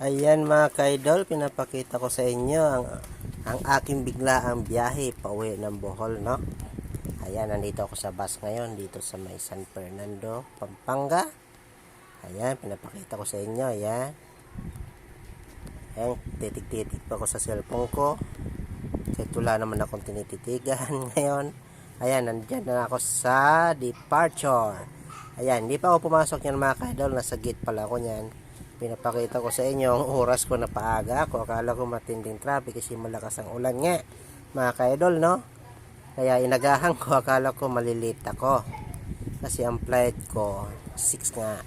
Ayan mga ka-idol, pinapakita ko sa inyo ang aking biglaang biyahe pauwi ng Bohol, no? Ayan, nandito ako sa bus ngayon, dito sa may San Fernando, Pampanga. Ayan, pinapakita ko sa inyo, ayan. Ayan, titig-titig pa ako sa cellphone ko. Kasi wala naman akong tinititigan ngayon. Ayan, nandyan na ako sa departure. Ayan, hindi pa ako pumasok yan mga ka-idol, nasa gate pala ako yan. Pinapakita ko sa inyo ang oras ko na paaga ako. Akala ko matinding traffic kasi malakas ang ulan nga mga ka-idol, no? Kaya inagahan ko, akala ko malilate ako kasi ang flight ko 6 nga.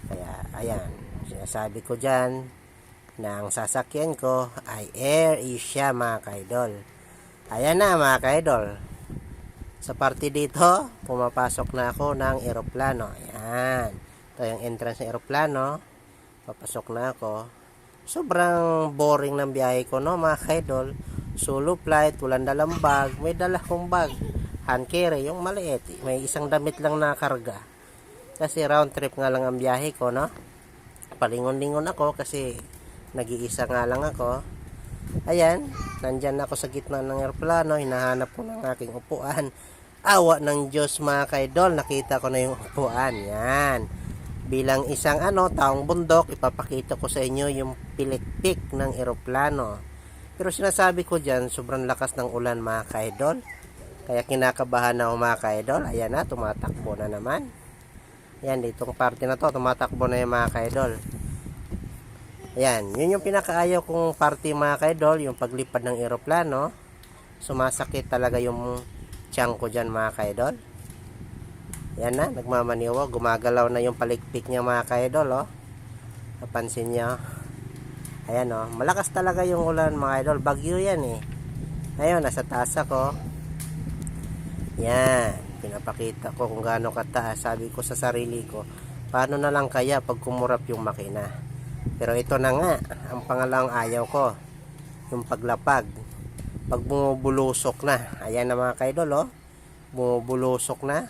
Kaya ayan, sinasabi ko dyan na ang sasakyan ko ay Air Asia mga ka-idol. Ayan na mga ka-idol, sa parte dito pumapasok na ako ng eroplano. Ayan, ito yung entrance ng eroplano. Papasok na ako. Sobrang boring ng biyahe ko, no mga ka-idol. Solo flight, walang dalang bag. May dala kong bag, hand carry, yung maliit. May isang damit lang na karga. Kasi round trip nga lang ang biyahe ko, no. Palingon-lingon ako kasi nag-iisa nga lang ako. Ayan, nandyan ako sa gitna ng eroplano. Hinahanap ko ng aking upuan. Awa ng Diyos mga ka-idol, nakita ko na yung upuan. Yan. Bilang isang taong bundok, ipapakita ko sa inyo yung pilikpik ng eroplano. Pero sinasabi ko dyan, sobrang lakas ng ulan mga ka-idol. Kaya kinakabahan ako mga ka-idol. Ayan na, tumatakbo na naman. Ayan, ditong parte na to, tumatakbo na yung mga ka-idol. Ayan, yun yung pinakaayaw kong parte mga ka-idol, yung paglipad ng eroplano. Sumasakit talaga yung tiyan ko dyan mga ka-idol. Yan na, nagmamaniwa, gumagalaw na yung palikpik niya mga ka-idol, oh. Napansin niyo? Ayan, oh, malakas talaga yung ulan mga idol, bagyo yan eh. Ayun, nasa taas ako. Yan, pinapakita ko kung gaano kataas. Sabi ko sa sarili ko, paano na lang kaya pag kumurap yung makina. Pero ito na nga, ang pangalawang ayaw ko, yung paglapag. Pag bumubulusok na, ayan na mga ka-idol, oh, bumubulusok na.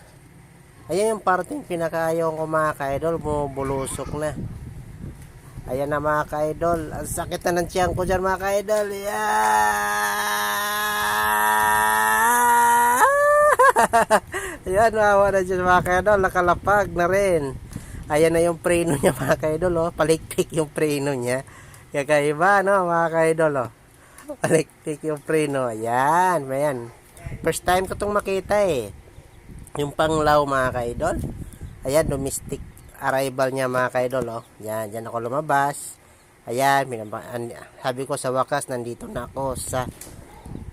Ayan yung parting pinakaayaw ko mga ka-idol, bumubulusok na. Ayan na mga ka-idol, ang sakit na ng tiyan ko dyan mga ka-idol. Ayan, mawa na dyan mga ka-idol, nakalapag na rin. Ayan na yung preno niya mga ka-idol, oh. Palikpik yung preno niya. Kakaiba, no mga ka-idol, oh. Palikpik yung preno. Ayan, ayan. First time ko itong makita eh. Yung panglaw mga ka-idol. Ayan, domestic arrival niya mga ka-idol, oh. Yan, dyan ako lumabas. Ayan, sabi ko sa wakas, nandito na ako sa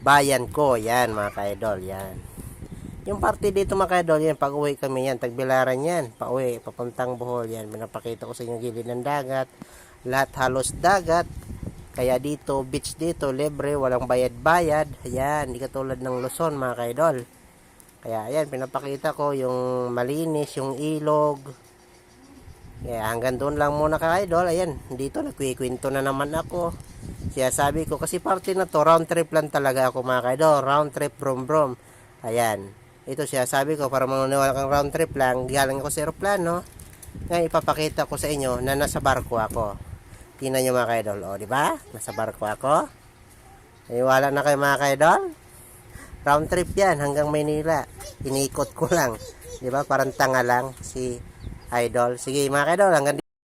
bayan ko. Yan mga ka-idol, yan. Yung parte dito mga ka-idol, yan, pag uwi kami yan, Tagbilaran yan. Pauwi, papuntang Bohol, yan. Pinapakita ko sa inyo gilid ng dagat. Lahat halos dagat. Kaya dito, beach dito, libre, walang bayad-bayad. Ayan, di katulad ng Luzon mga ka-idol. Kaya ayan, pinapakita ko yung malinis, yung ilog. Kaya hanggang doon lang muna ka-idol. Ayan, dito nagkikwento na naman ako. Kaya sabi ko, kasi parte na to, round trip lang talaga ako mga ka-idol. Round trip brom. Ayan, ito siya, sabi ko, para manuniwala kang round trip lang, galing ako sa aeroplano. Ngayon, ipapakita ko sa inyo na nasa barko ako. Tingnan nyo mga ka-idol, o, diba? Nasa barko ako. Iwala na kayo mga ka-idol. Round trip yan hanggang Maynila. Iniikot ko lang. Diba? Parang tanga lang si idol. Sige mga idol, hanggang